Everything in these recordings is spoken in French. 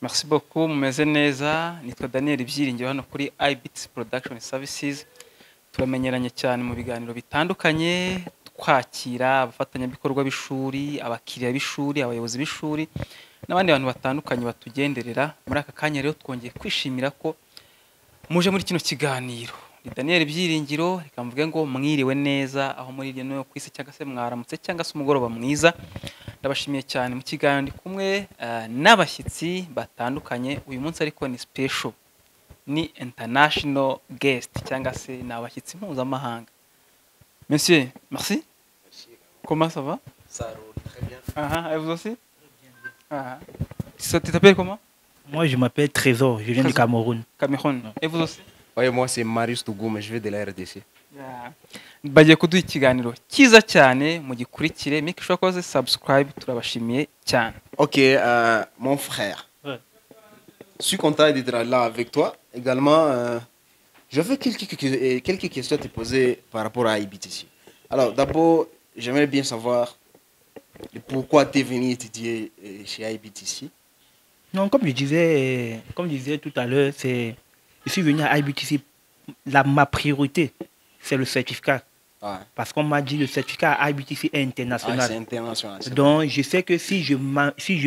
Merci beaucoup mumeze neza nitwa Daniel Byiringiro hano kuri iBits Production Services turamenyeranye cyane mu biganiro bitandukanye twakira abafatanyabikorwa b'ishuri abakiriya b'ishuri abayobozi b'ishuri n'abandi bantu batandukanye batugenderera muri aka kanya rero twongeye kwishimira ko muje muri kino kiganiro ni Daniel Byiringiro reka mvuge ngo mwiriwe neza aho muri iryo no kwisi cyangwa se mwaramutse cyangwa se umugoroba mwiza ndabashimiye cyane mu kiganiro ndi kumwe n'abashyitsi batandukanye uyu munsi ariko ni special ni international guest cyangwa se n'abashyitsi mpuzamahanga. Monsieur, merci. Comment ça va? Ça roule très bien. Et vous aussi? Tu t'appelles comment? Moi, je m'appelle Trésor, je viens du Cameroun. Cameroun. Et vous aussi? Oui, moi c'est Marius Tougoum, je vais de la RDC. Bagiye kuduha ikiganiro cyiza cyane mu gikurikire make sure ko subscribe turabashimiye cyane. Ok, mon frère. Ouais. Je suis content d'être là avec toi. Également, je veux quelques questions à te poser par rapport à IBTC. Alors, d'abord, j'aimerais bien savoir pourquoi tu es venu étudier chez IBTC. Non, comme je disais tout à l'heure, je suis venu à IBTC. Ma priorité, c'est le certificat. Ouais. Parce qu'on m'a dit le certificat à IBTC est international. C'est international. Donc, je sais que si je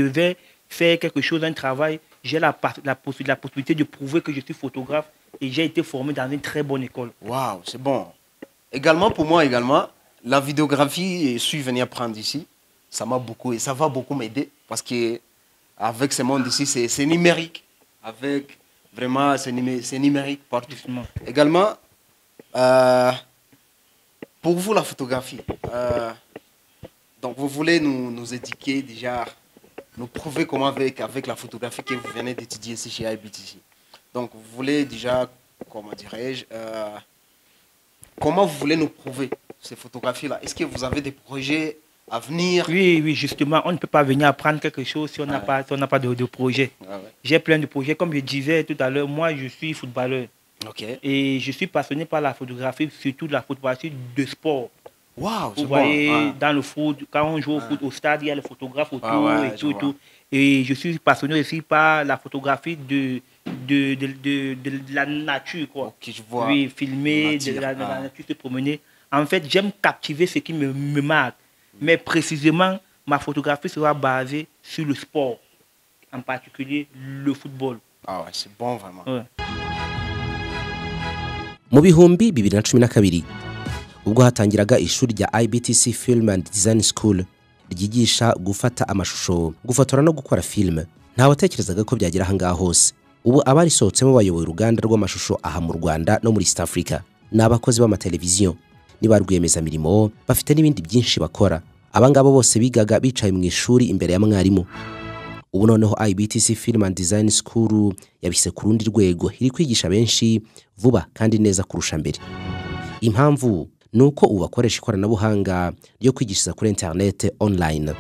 vais faire quelque chose, un travail, j'ai la possibilité de prouver que je suis photographe et j'ai été formé dans une très bonne école. Waouh, c'est bon. Également, pour moi, la vidéographie, je suis venu apprendre ici. Ça m'a beaucoup et ça va beaucoup m'aider parce que avec ce monde ici, c'est numérique. Avec vraiment, c'est numérique partout. Justement. Également, pour vous, la photographie, donc vous voulez nous éduquer déjà, nous prouver comment avec la photographie que vous venez d'étudier ici chez IBTC. Donc vous voulez déjà, comment dirais-je, comment vous voulez nous prouver ces photographies-là? Est-ce que vous avez des projets à venir? Oui, justement, on ne peut pas venir apprendre quelque chose si on n'a pas de projet. Ah ouais. J'ai plein de projets. Comme je disais tout à l'heure, moi, je suis footballeur. Ok. Et je suis passionné par la photographie, surtout la photographie de sport. Waouh, c'est Vous bon. voyez, Ah. dans le foot, quand on joue au foot, au stade, il y a les photographes autour Ouais, et je tout, vois. tout. Et je suis passionné aussi par la photographie de la nature, quoi. Ok, je vois. Oui, filmer Nature, de la ah. nature, se promener. En fait, j'aime captiver ce qui me marque. Mais précisément, ma photographie sera basée sur le sport, en particulier le football. Ah ouais, c'est bon vraiment. Ouais. mu bihumbi 2012 ubwo hatangiraga ishuri rya IBTC Film and Design School ryigisha gufata amashusho gufotora no gukora film nta watekerezaga ko byagira hanga hose ubu abarisohotsemo bayoboye uruganda rw'amashusho aha mu Rwanda no muri East Africa n'abakozi b'amateleviziyo niba rwiyemeza mirimo bafite n'ibindi byinshi bakora abangabo bose bigaga bicaye mu ishuri imbere ya mwarimu ubu noneho IBTC Film and Design School yabise ku rundi rwego iri kwigisha benshi vuba kandi neza kurusha mbere impamvu nuko ubu bakoresha ikoranabuhanga ryo kwigishiriza kuri internet online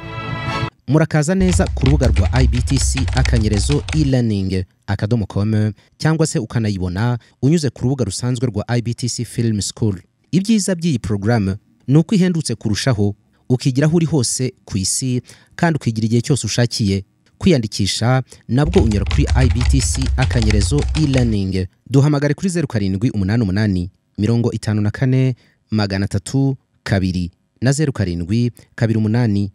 murakaza neza ku rubuga rwa IBTC akanyerezo e-learning.com cyangwa se ukanayibona unyuze ku rubuga rusanzwe rwa IBTC Film School ibyiza by'iyi program nuko ihendutse kurushaho ukigira aho uri hose ku isi kandi ukigira igihe cyose ushakiye kwiyandikisha nabwo unyura kuri IBTC akanyerezo e-learning duhamagare kuri 0788 54 302 na 07 28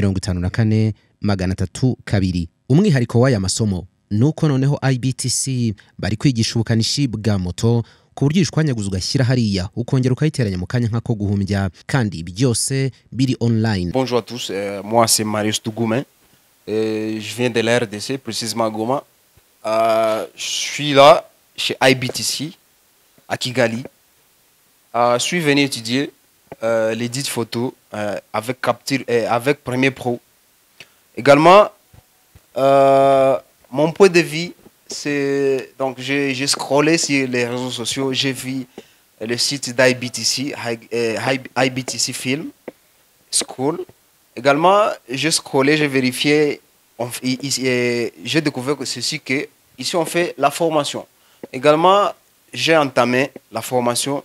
54 302 umwihariko w'aya masomo nuko noneho IBTC bari kwigisha ubukanishi bwa moto ku buryo ishwanyaguza ugashyira hariya ukongera ukayiteranya mu kanya nk'ako guhumbya kandi byose biri online. Bonjour à tous, moi c'est Marius Tougoum. Je viens de la RDC, précisément à Goma. Je suis là chez IBTC à Kigali. Je suis venu étudier l'édit photo avec Capture avec Premiere Pro. Également, mon point de vue, c'est donc j'ai scrollé sur les réseaux sociaux, j'ai vu le site d'IBTC, IBTC Film School. Également, j'ai scrollé, j'ai vérifié, j'ai découvert que ceci que ici on fait la formation. Également, j'ai entamé la formation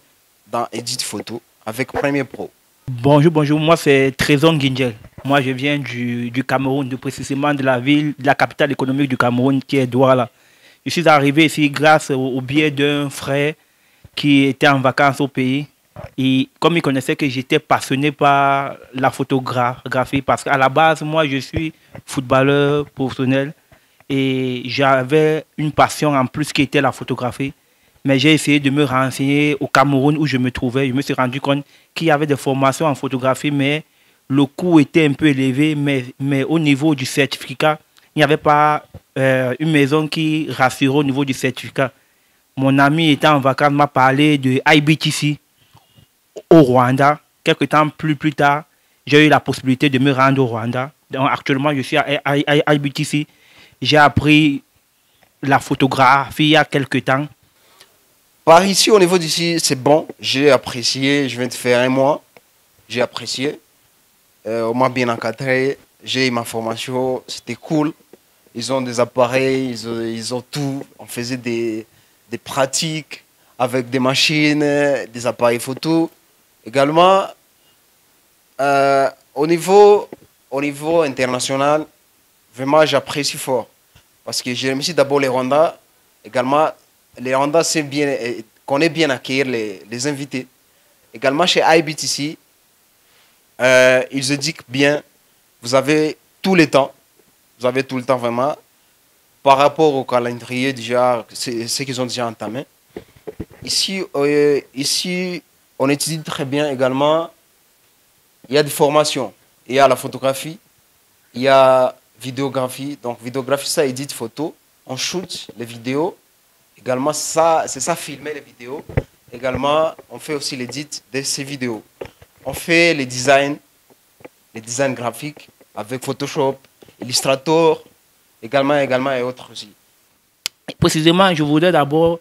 dans Edit Photo avec Premiere Pro. Bonjour, moi c'est Trésor Ngingel. Moi, je viens du Cameroun, précisément de la ville, de la capitale économique du Cameroun, qui est Douala. Je suis arrivé ici grâce au biais d'un frère qui était en vacances au pays. Et comme il connaissait que j'étais passionné par la photographie, parce qu'à la base, moi, je suis footballeur professionnel et j'avais une passion en plus qui était la photographie. Mais j'ai essayé de me renseigner au Cameroun où je me trouvais. Je me suis rendu compte qu'il y avait des formations en photographie, mais le coût était un peu élevé. Mais au niveau du certificat, il n'y avait pas une maison qui rassurait au niveau du certificat. Mon ami étant en vacances m'a parlé de IBTC au Rwanda. Quelques temps plus tard, j'ai eu la possibilité de me rendre au Rwanda. Donc, actuellement, je suis à IBTC. J'ai appris la photographie il y a quelques temps. Par ici, au niveau d'ici, c'est bon. J'ai apprécié. Je viens de faire un mois. J'ai apprécié. On m'a bien encadré. J'ai eu ma formation. C'était cool. Ils ont des appareils. Ils ont tout. On faisait des pratiques avec des machines, des appareils photo. Également, au niveau international, vraiment, j'apprécie fort. Parce que je remercie d'abord les Rwandais. Également, les Rwandais connaissent bien accueillir les invités. Également, chez IBTC, ils éduquent bien. Vous avez tout le temps. Vous avez tout le temps vraiment. Par rapport au calendrier, déjà, c'est ce qu'ils ont déjà entamé. Ici, on étudie très bien également. Il y a des formations. Il y a la photographie. Il y a vidéographie. Donc, vidéographie, ça édite photos. On shoot les vidéos. Également, c'est ça, filmer les vidéos. Également, on fait aussi l'édit de ces vidéos. On fait les designs graphiques avec Photoshop, Illustrator, également et autres aussi. Précisément, je voudrais d'abord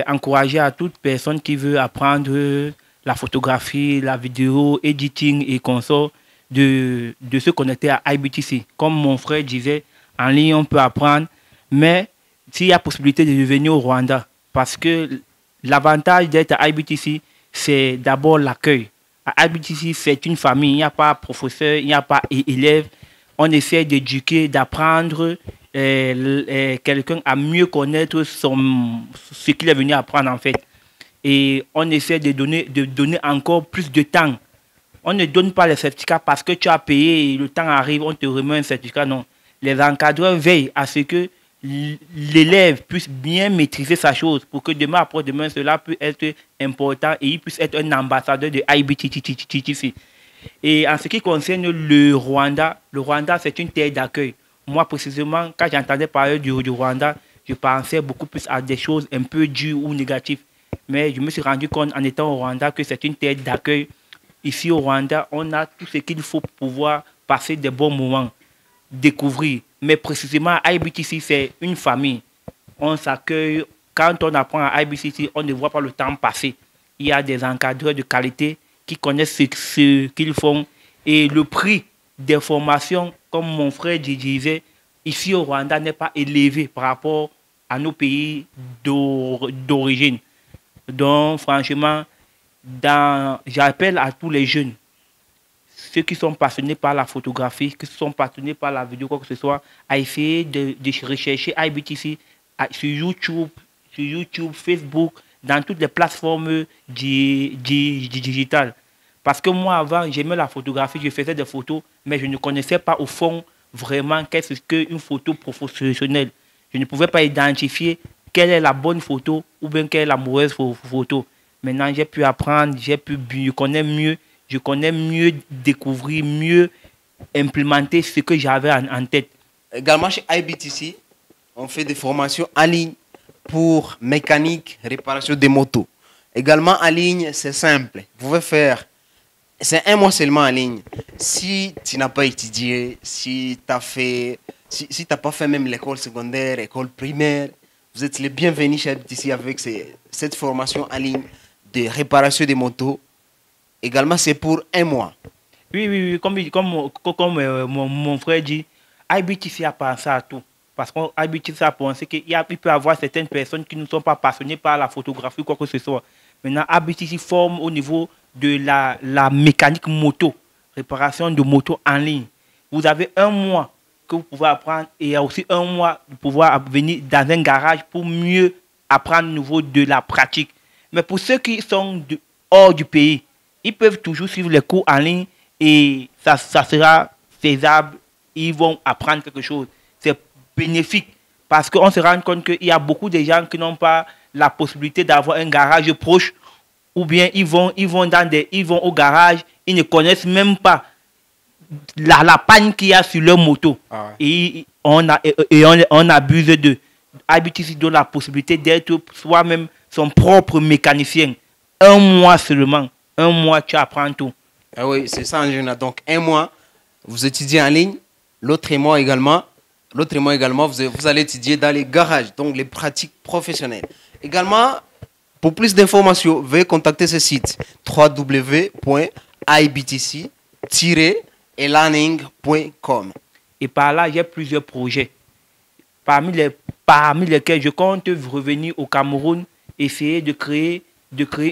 encourager à toute personne qui veut apprendre la photographie, la vidéo, editing et consort de se connecter à IBTC. Comme mon frère disait, en ligne, on peut apprendre, mais s'il y a possibilité de venir au Rwanda, parce que l'avantage d'être à IBTC, c'est d'abord l'accueil. À IBTC, c'est une famille, il n'y a pas professeur, il n'y a pas élève. On essaie d'éduquer, d'apprendre quelqu'un à mieux connaître ce qu'il est venu apprendre en fait. Et on essaie de donner encore plus de temps. On ne donne pas les certificats parce que tu as payé et le temps arrive, on te remet un certificat. Non. Les encadreurs veillent à ce que l'élève puisse bien maîtriser sa chose pour que demain, après-demain, cela peut être important et il puisse être un ambassadeur de IBTC. Et en ce qui concerne le Rwanda, c'est une terre d'accueil. Moi, précisément, quand j'entendais parler du Rwanda, je pensais beaucoup plus à des choses un peu dures ou négatives. Mais je me suis rendu compte en étant au Rwanda que c'est une terre d'accueil. Ici au Rwanda, on a tout ce qu'il faut pour pouvoir passer des bons moments, découvrir. Mais précisément, à IBTC, c'est une famille. On s'accueille. Quand on apprend à IBTC, on ne voit pas le temps passer. Il y a des encadreurs de qualité qui connaissent ce qu'ils font. Et le prix des formations, comme mon frère disait, ici au Rwanda n'est pas élevé par rapport à nos pays d'origine. Donc, franchement, j'appelle à tous les jeunes, ceux qui sont passionnés par la photographie, qui sont passionnés par la vidéo, quoi que ce soit, à essayer de rechercher IBTC sur YouTube, Facebook, dans toutes les plateformes digitales. Parce que moi, avant, j'aimais la photographie, je faisais des photos, mais je ne connaissais pas au fond vraiment qu'est-ce qu'une photo professionnelle. Je ne pouvais pas identifier quelle est la bonne photo ou bien quelle est la mauvaise photo. Maintenant, j'ai pu apprendre, je connais mieux découvrir, mieux implémenter ce que j'avais en tête. Également chez IBTC, on fait des formations en ligne pour mécanique, réparation des motos. Également en ligne, c'est simple. Vous pouvez faire, c'est un mois seulement en ligne. Si tu n'as pas étudié, si tu n'as pas fait même l'école secondaire, l'école primaire, vous êtes les bienvenus chez IBTC avec cette formation en ligne de réparation des motos. Également, c'est pour un mois. Oui, comme mon frère dit, IBTC a pensé à tout. Parce qu'IBTC a pensé qu'il peut y avoir certaines personnes qui ne sont pas passionnées par la photographie ou quoi que ce soit. Maintenant, IBTC forme au niveau de la mécanique moto. réparation de moto en ligne. Vous avez 1 mois que vous pouvez apprendre et il y a aussi 1 mois de pouvoir venir dans un garage pour mieux apprendre au niveau de la pratique. Mais pour ceux qui sont hors du pays, ils peuvent toujours suivre les cours en ligne et ça sera faisable. Ils vont apprendre quelque chose. C'est bénéfique parce qu'on se rend compte qu'il y a beaucoup de gens qui n'ont pas la possibilité d'avoir un garage proche ou bien ils vont au garage, ils ne connaissent même pas la panne qu'il y a sur leur moto. Et on abuse d'eux. IBTC donne la possibilité d'être soi-même son propre mécanicien. 1 mois seulement. 1 mois, tu apprends tout. Ah oui, c'est ça, Angela. Donc, 1 mois, vous étudiez en ligne. L'autre mois également, vous allez étudier dans les garages, donc les pratiques professionnelles. Également, pour plus d'informations, veuillez contacter ce site www.ibtc-elearning.com. Et par là, j'ai plusieurs projets. Parmi lesquels je compte revenir au Cameroun, essayer de créer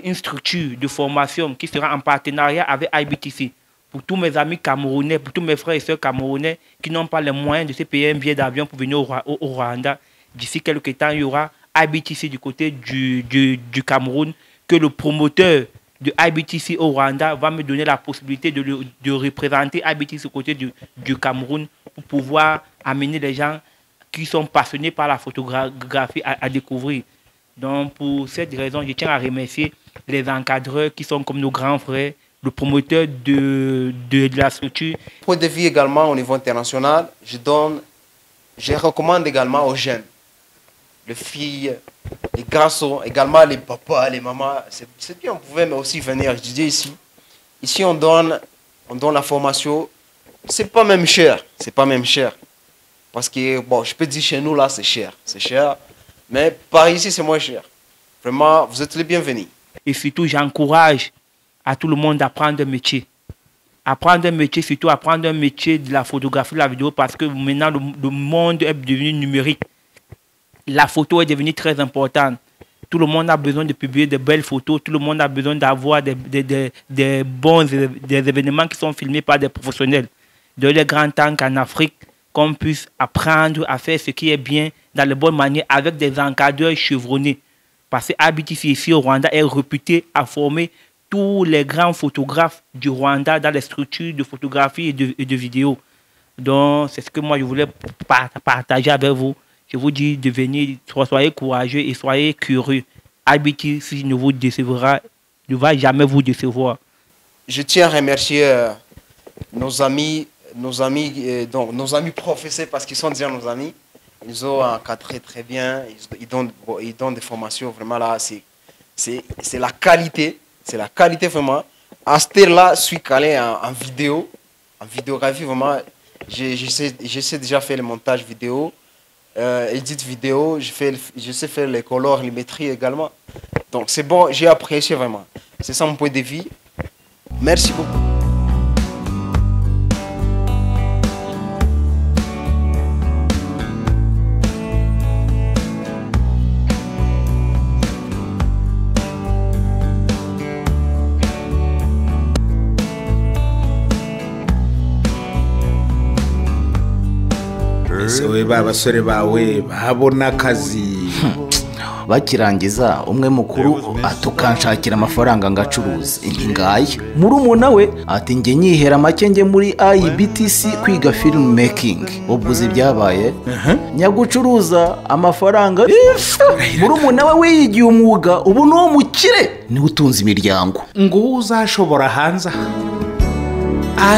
une structure de formation qui sera en partenariat avec IBTC. Pour tous mes amis camerounais, pour tous mes frères et sœurs camerounais qui n'ont pas les moyens de se payer un billet d'avion pour venir au Rwanda, d'ici quelques temps, il y aura IBTC du côté du Cameroun, que le promoteur de IBTC au Rwanda va me donner la possibilité de représenter IBTC du côté du Cameroun pour pouvoir amener les gens qui sont passionnés par la photographie à découvrir. Donc, pour cette raison, je tiens à remercier les encadreurs qui sont comme nos grands frères, le promoteur de la structure. Point de vue également au niveau international, je recommande également aux jeunes, les filles, les garçons, également les papas, les mamans, c'est bien, on pouvait mais aussi venir étudier ici. Ici, on donne la formation, c'est pas même cher, parce que, bon, je peux dire chez nous, là, c'est cher, mais par ici, c'est moins cher. Vraiment, vous êtes les bienvenus. Et surtout, j'encourage à tout le monde d'apprendre un métier. Apprendre un métier, surtout apprendre un métier de la photographie, de la vidéo, parce que maintenant, le monde est devenu numérique. La photo est devenue très importante. Tout le monde a besoin de publier de belles photos. Tout le monde a besoin d'avoir des événements qui sont filmés par des professionnels. De les grands temps qu'en Afrique, qu'on puisse apprendre à faire ce qui est bien dans de bonne manière avec des encadreurs chevronnés. Parce que IBTC ici au Rwanda est réputé à former tous les grands photographes du Rwanda dans les structures de photographie et de vidéo. Donc, c'est ce que moi, je voulais partager avec vous. Je vous dis de venir, soyez courageux et soyez curieux. IBTC ne vous décevra, ne va jamais vous décevoir. Je tiens à remercier nos amis professeurs, parce qu'ils sont déjà nos amis. Ils ont encadré très bien, ils donnent des formations vraiment là, c'est la qualité. C'est la qualité vraiment. À ce là, je suis calé en vidéographie vraiment. Je sais déjà faire le montage vidéo, édite vidéo, je sais faire les colorimétrie également. Donc c'est bon, j'ai apprécié vraiment. C'est ça mon point de vue. Merci beaucoup. we ba basore bawe babona akazi bakirangiza umwe mukuru atukanshakira amafaranga ngacuruza ingayo murumuna we ati nge nyihera make nge muri IBTC kwiga film making ubwo byabaye nyagucuruza amafaranga murumuna we wiyigiye umwuga ubu no mukire ni utunze imiryango ngo uzashobora hanze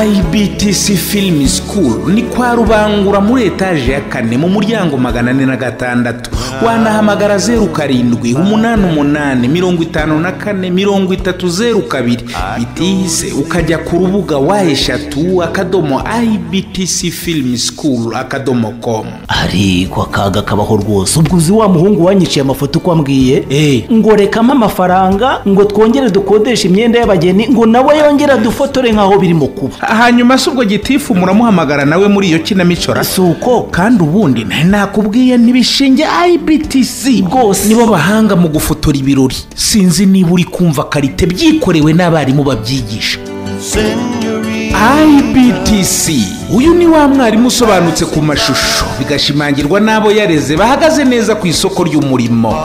IBTC Film School ni kwa Rubangura muri etaje ya 4 mu muryango 406 wanahamagara 0788554302 bitize ukajya ku rubuga wa3.ibtcfilmschool.com ariko akaga kabaho rwose ubwo uzi wa muhungu wanyiciye amafoto kwambwiye ngo rekamo amafaranga ngo twongere dukodesha imyenda y'abageni ngo nawe yongera dufotore nkaho birimo kuba hanyuma subwo gitifu muramuhamagara nawe muri iyo kinamicora suko kandi ubundi nakubwiye ntibishinge IBTC rwose nibo bahanga mu gufotora ibirori sinzi niba uri kumva karite byikorewe n'abarimu babyigisha. IBTC uyu ni wa mwarimu usobanutse ku mashusho bigashimangirwa n'abo yareze bahagaze neza ku isoko ry'umurimo.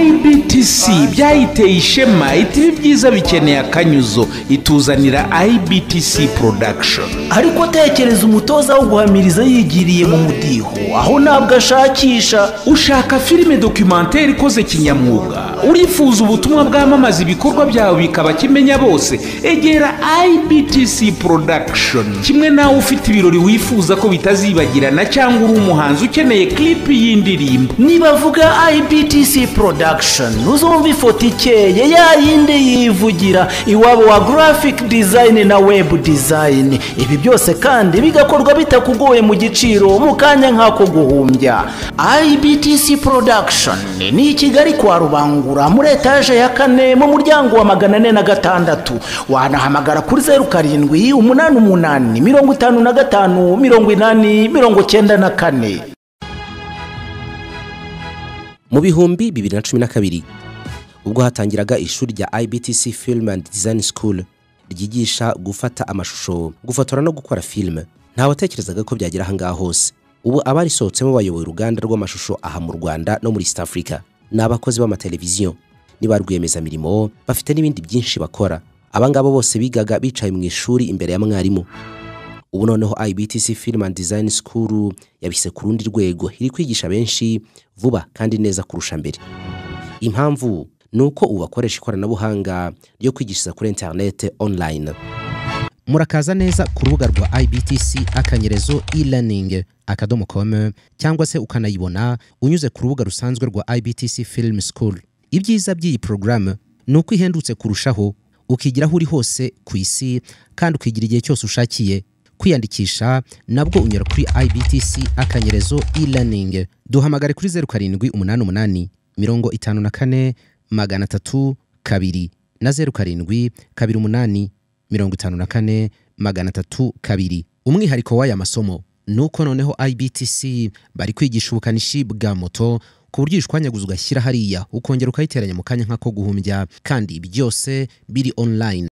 IBTC byayiteye ishema iti byiza bikeneye akanyuzo ituzanira IBTC production. ariko tekereza umutoza wo guhamiriza yigiriye mu mudiho aho ntabwo ashakisha. Ushaka filime documentaire ikoze kinyamwuga, urifuza ubutumwa bwamamaza ibikorwa byawe bikaba kimenya bose, egera IBTC production. Kimwe nawe ufite ibirori wifuza ko bitazibagirana cyangwa uri umuhanzi ukeneye clip y'indirimbo, nibavuga IBTC production uzumva ifoto ikeye yayinde yivugira iwabo wa graphic design na web design. Ibi byose kandi bigakorwa bitakugoye mu giciro mu kanya nk'ako guhumbya. IBTC production ni Kigali kwa Rubangura muri etaje ya 4 mu muryango wa 406. Wanahamagara kuri 0788558094. mu bihumbi 2012 ubwo hatangiraga ishuri rya IBTC Film and Design School ryigisha gufata amashusho, gufotora no gukora film, nta watekerezaga ko byagera ahangaha hose. Ubu abarisohotsemo bayoboye uruganda rw'amashusho aha mu Rwanda no muri East Africa. Ni abakozi b'amateleviziyo, ni ba rwiyemezamirimo, bafite n'ibindi byinshi bakora. Abangabo bose bigaga bicaye mu ishuri imbere ya mwarimu. Ubu noneho IBTC Film and Design School yabise ku rundi rwego, iri kwigisha benshi vuba kandi neza kurusha mbere. Impamvu nuko ubu bakoresha ikoranabuhanga ryo kwigishiriza kuri internet online. Murakaza neza ku rubuga rwa IBTC akanyerezo e-learning.com cyangwa se ukanayibona unyuze ku rubuga rusanzwe rwa IBTC Film School. Ibyiza by'iyi program nuko ihendutse kurushaho, ukigiraho uri hose ku isi kandi ukigira igihe cyose ushakiye. Kwiyandikisha nabwo unyura kuri IBTC akanyerezo e-learning. Duhamagare kuri 0788 54 302 na 07 28 54 302. Umwihariko w'aya masomo nuko noneho IBTC bari kwigisha ubukanishi bwa moto ku buryo ishwanyaguza ugashyira hariya ukongera ukayiteranya mu kanya nk'ako guhumbya, kandi byose biri online.